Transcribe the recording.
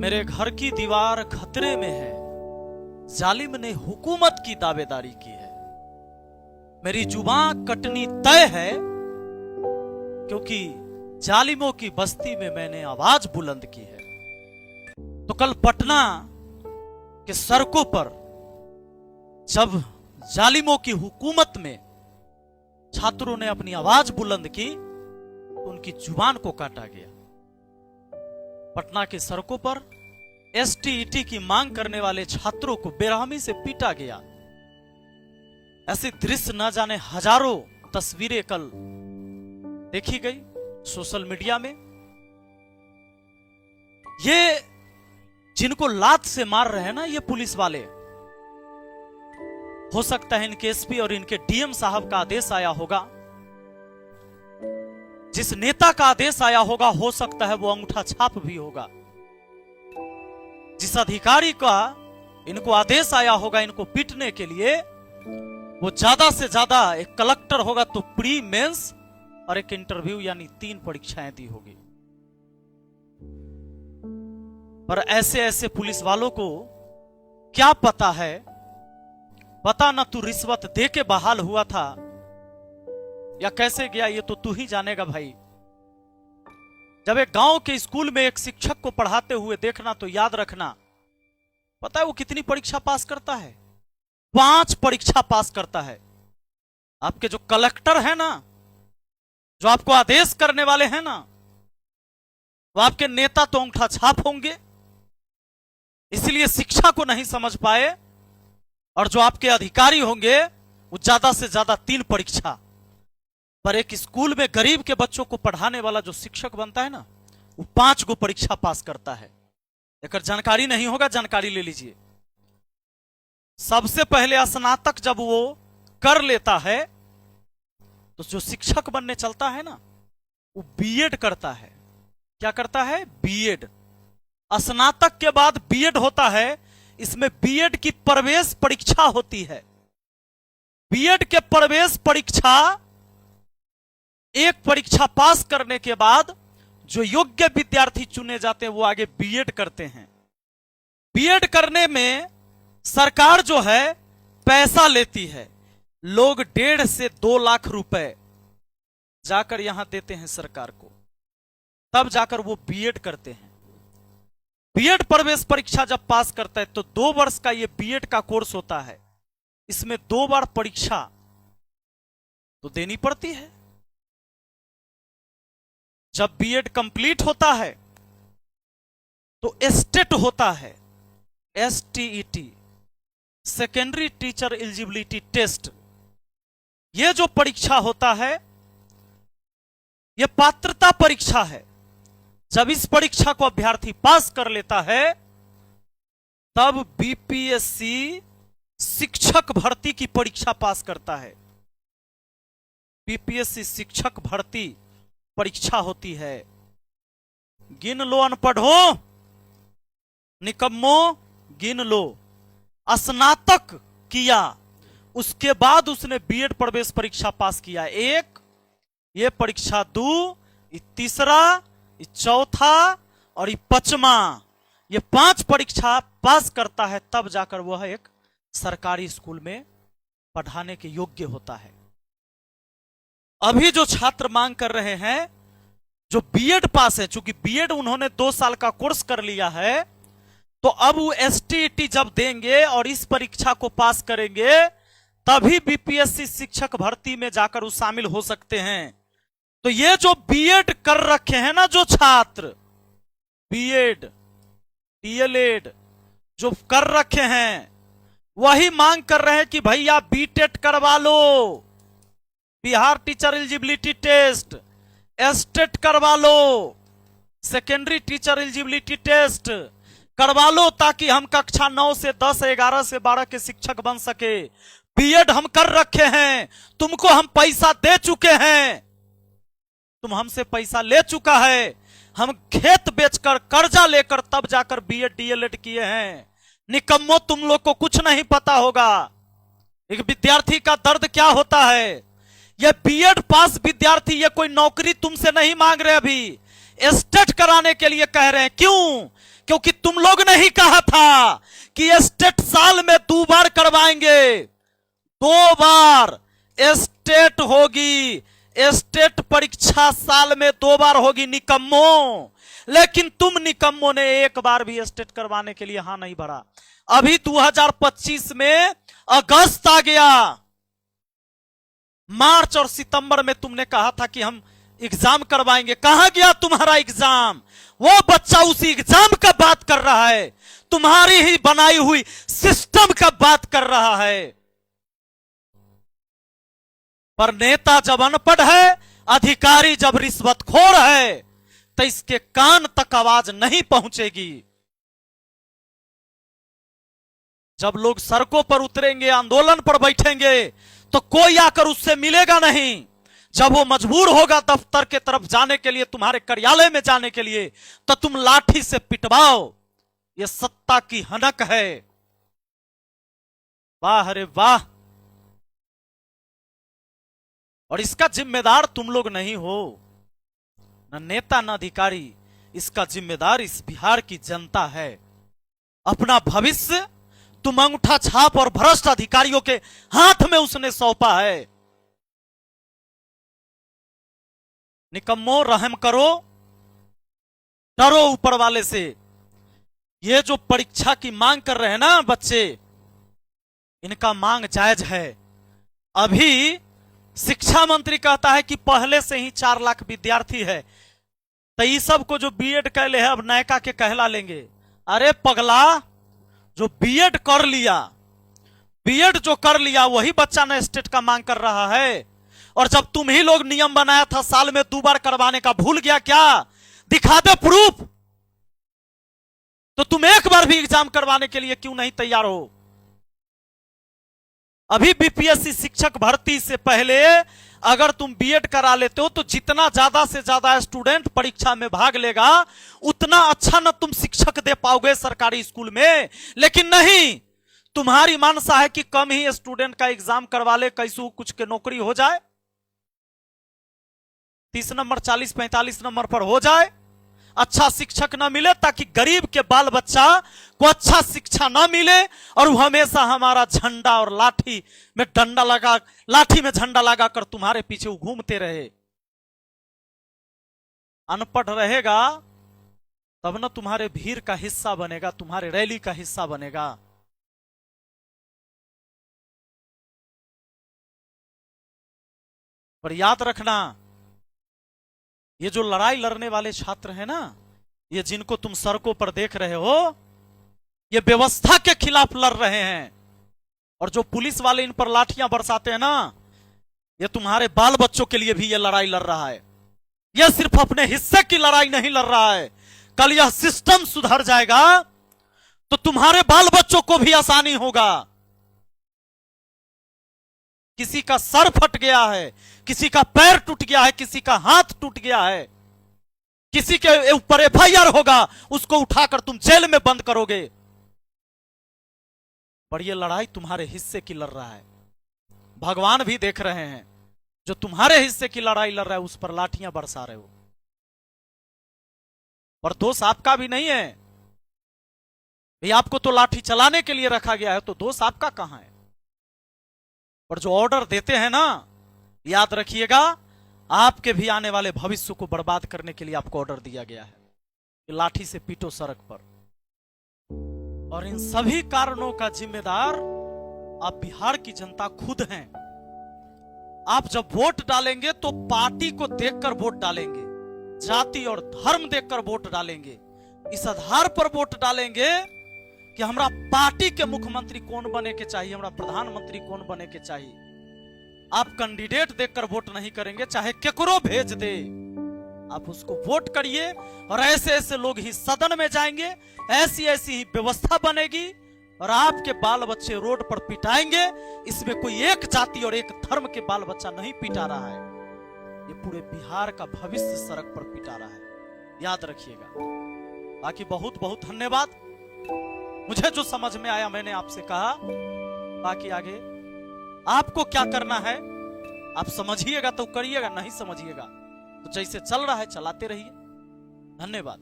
मेरे घर की दीवार खतरे में है, जालिम ने हुकूमत की दावेदारी की है। मेरी जुबान कटनी तय है, क्योंकि जालिमों की बस्ती में मैंने आवाज बुलंद की है। तो कल पटना के सड़कों पर जब जालिमों की हुकूमत में छात्रों ने अपनी आवाज बुलंद की तो उनकी जुबान को काटा गया। पटना की सड़कों पर एसटीईटी की मांग करने वाले छात्रों को बेरहमी से पीटा गया। ऐसे दृश्य न जाने हजारों तस्वीरें कल देखी गई सोशल मीडिया में। ये जिनको लात से मार रहे हैं ना, ये पुलिस वाले, हो सकता है इनके एसपी और इनके डीएम साहब का आदेश आया होगा। जिस नेता का आदेश आया होगा हो सकता है वो अंगूठा छाप भी होगा। जिस अधिकारी का इनको आदेश आया होगा इनको पीटने के लिए, वो ज्यादा से ज्यादा एक कलेक्टर होगा तो प्री मेंस और एक इंटरव्यू यानी 3 परीक्षाएं दी होगी। पर ऐसे ऐसे पुलिस वालों को क्या पता है, पता ना तू रिश्वत दे के बहाल हुआ था या कैसे गया, ये तो तू ही जानेगा भाई। जब एक गांव के स्कूल में एक शिक्षक को पढ़ाते हुए देखना तो याद रखना, पता है वो कितनी परीक्षा पास करता है? 5 परीक्षा पास करता है। आपके जो कलेक्टर है ना, जो आपको आदेश करने वाले हैं ना, वो आपके नेता तो अंगूठा छाप होंगे, इसलिए शिक्षा को नहीं समझ पाए। और जो आपके अधिकारी होंगे वो ज्यादा से ज्यादा 3 परीक्षा। पर एक स्कूल में गरीब के बच्चों को पढ़ाने वाला जो शिक्षक बनता है ना, वो 5 गो परीक्षा पास करता है। अगर जानकारी नहीं होगा, जानकारी ले लीजिए। सबसे पहले स्नातक जब वो कर लेता है तो जो शिक्षक बनने चलता है ना, वो बीएड करता है। क्या करता है? बीएड। स्नातक के बाद बीएड होता है। इसमें बीएड की प्रवेश परीक्षा होती है। बीएड के प्रवेश परीक्षा, एक परीक्षा पास करने के बाद जो योग्य विद्यार्थी चुने जाते हैं वो आगे बीएड करते हैं। बीएड करने में सरकार जो है पैसा लेती है। लोग 1.5 से 2 लाख रुपए जाकर यहां देते हैं सरकार को, तब जाकर वो बीएड करते हैं। बीएड प्रवेश परीक्षा जब पास करता है तो 2 वर्ष का ये बीएड का कोर्स होता है। इसमें 2 बार परीक्षा तो देनी पड़ती है। जब बीएड कंप्लीट होता है तो एस्टेट होता है, STET, secondary teacher eligibility test. यह जो परीक्षा होता है यह पात्रता परीक्षा है। जब इस परीक्षा को अभ्यर्थी पास कर लेता है तब बीपीएससी शिक्षक भर्ती की परीक्षा पास करता है। बीपीएससी शिक्षक भर्ती परीक्षा होती है। गिन लो अनपढ़ो, निकम्मो गिन लो। स्नातक किया, उसके बाद उसने बीएड प्रवेश परीक्षा पास किया। 1 ये परीक्षा, 2 ये तीसरा, ये चौथा और ये 5वां। ये 5 परीक्षा पास करता है तब जाकर वह एक सरकारी स्कूल में पढ़ाने के योग्य होता है। अभी जो छात्र मांग कर रहे हैं जो बीएड पास है, चूंकि बीएड उन्होंने 2 साल का कोर्स कर लिया है, तो अब वो एसटीईटी जब देंगे और इस परीक्षा को पास करेंगे तभी बीपीएससी शिक्षक भर्ती में जाकर वो शामिल हो सकते हैं। तो ये जो बीएड कर रखे हैं ना, जो छात्र बीएड डीएलएड जो कर रखे हैं, वही मांग कर रहे हैं कि भैया बीटेट करवा लो, Bihar teacher eligibility test, STET करवा लो, सेकेंडरी टीचर एलिजिबिलिटी टेस्ट करवा लो, ताकि हम कक्षा 9 से 10, 11 से 12 के शिक्षक बन सके। बीएड हम कर रखे हैं, तुमको हम पैसा दे चुके हैं, तुम हमसे पैसा ले चुका है, हम खेत बेचकर कर्जा लेकर तब जाकर बीएड डीएलएड किए हैं। निकम्मो, तुम लोग को कुछ नहीं पता होगा एक विद्यार्थी का दर्द क्या होता है। ये बीएड पास विद्यार्थी ये कोई नौकरी तुमसे नहीं मांग रहे, अभी एस्टेट कराने के लिए कह रहे हैं। क्यों? क्योंकि तुम लोग ने ही कहा था कि स्टेट साल में 2 बार करवाएंगे, 2 बार स्टेट होगी, स्टेट परीक्षा साल में 2 बार होगी निकम्मो। लेकिन तुम निकम्मो ने 1 बार भी स्टेट करवाने के लिए हां नहीं भरा। अभी 2025 में अगस्त आ गया, मार्च और सितंबर में तुमने कहा था कि हम एग्जाम करवाएंगे। कहां गया तुम्हारा एग्जाम? वो बच्चा उसी एग्जाम का बात कर रहा है, तुम्हारी ही बनाई हुई सिस्टम का बात कर रहा है। पर नेता जब अनपढ़ है, अधिकारी जब रिश्वतखोर है, तो इसके कान तक आवाज नहीं पहुंचेगी। जब लोग सड़कों पर उतरेंगे, आंदोलन पर बैठेंगे, तो कोई आकर उससे मिलेगा नहीं। जब वो मजबूर होगा दफ्तर के तरफ जाने के लिए, तुम्हारे कार्यालय में जाने के लिए, तो तुम लाठी से पिटवाओ। ये सत्ता की हनक है। वाह रे वाह। और इसका जिम्मेदार तुम लोग नहीं हो, न नेता न अधिकारी। इसका जिम्मेदार इस बिहार की जनता है। अपना भविष्य तुम अंगूठा छाप और भ्रष्ट अधिकारियों के हाथ में उसने सौंपा है। निकम्मो, रहम करो, डरो ऊपर वाले से। ये जो परीक्षा की मांग कर रहे हैं ना बच्चे, इनका मांग जायज है। अभी शिक्षा मंत्री कहता है कि पहले से ही 4 लाख विद्यार्थी है, तो ये सब को जो बीएड कहले है अब नायका के कहला लेंगे। अरे पगला, जो बीएड कर लिया, बीएड जो कर लिया वही बच्चा ने स्टेट का मांग कर रहा है। और जब तुम ही लोग नियम बनाया था साल में 2 बार करवाने का, भूल गया क्या? दिखा दे प्रूफ। तो तुम 1 बार भी एग्जाम करवाने के लिए क्यों नहीं तैयार हो? अभी बीपीएससी शिक्षक भर्ती से पहले अगर तुम बीएड करा लेते हो तो जितना ज्यादा से ज्यादा स्टूडेंट परीक्षा में भाग लेगा, उतना अच्छा न तुम शिक्षक दे पाओगे सरकारी स्कूल में। लेकिन नहीं, तुम्हारी मानसा है कि कम ही स्टूडेंट का एग्जाम करवा ले, कैसे कुछ के नौकरी हो जाए, 30 नंबर 40-45 नंबर पर हो जाए, अच्छा शिक्षक ना मिले, ताकि गरीब के बाल बच्चा को अच्छा शिक्षा ना मिले और वो हमेशा हमारा झंडा और लाठी में डंडा लगा, लाठी में झंडा लगाकर तुम्हारे पीछे वो घूमते रहे। अनपढ़ रहेगा तब ना तुम्हारे भीड़ का हिस्सा बनेगा, तुम्हारे रैली का हिस्सा बनेगा। पर याद रखना, ये जो लड़ाई लड़ने वाले छात्र हैं ना, ये जिनको तुम सड़कों पर देख रहे हो, ये व्यवस्था के खिलाफ लड़ रहे हैं। और जो पुलिस वाले इन पर लाठियां बरसाते हैं ना, ये तुम्हारे बाल बच्चों के लिए भी ये लड़ाई लड़ रहा है। यह सिर्फ अपने हिस्से की लड़ाई नहीं लड़ रहा है। कल यह सिस्टम सुधर जाएगा तो तुम्हारे बाल बच्चों को भी आसानी होगा। किसी का सर फट गया है, किसी का पैर टूट गया है, किसी का हाथ टूट गया है, किसी के ऊपर एफआईआर होगा, उसको उठाकर तुम जेल में बंद करोगे। पर यह लड़ाई तुम्हारे हिस्से की लड़ रहा है। भगवान भी देख रहे हैं, जो तुम्हारे हिस्से की लड़ाई लड़ रहा है उस पर लाठियां बरसा रहे हो। और दोष आपका भी नहीं है, ये आपको तो लाठी चलाने के लिए रखा गया है, तो दोष आपका कहां है? और जो ऑर्डर देते हैं ना, याद रखिएगा, आपके भी आने वाले भविष्य को बर्बाद करने के लिए आपको ऑर्डर दिया गया है कि लाठी से पीटो सड़क पर। और इन सभी कारणों का जिम्मेदार आप बिहार की जनता खुद हैं। आप जब वोट डालेंगे तो पार्टी को देखकर वोट डालेंगे, जाति और धर्म देखकर वोट डालेंगे। इस आधार पर वोट डालेंगे कि हमरा पार्टी के मुख्यमंत्री कौन बने के चाहिए, हमरा प्रधानमंत्री कौन बने के चाहिए। आप कैंडिडेट देखकर वोट नहीं करेंगे, चाहे केकरो भेज दे, आप उसको वोट करिए। और ऐसे ऐसे लोग ही सदन में जाएंगे, ऐसी ऐसी ही व्यवस्था बनेगी और आपके बाल बच्चे रोड पर पिटाएंगे। इसमें कोई एक जाति और एक धर्म के बाल बच्चा नहीं पिटा रहा है, ये पूरे बिहार का भविष्य सड़क पर पिटा रहा है, याद रखिएगा। बाकी बहुत बहुत धन्यवाद। मुझे जो समझ में आया मैंने आपसे कहा, बाकी आगे आपको क्या करना है आप समझिएगा तो करिएगा, नहीं समझिएगा तो जैसे चल रहा है चलाते रहिए। धन्यवाद।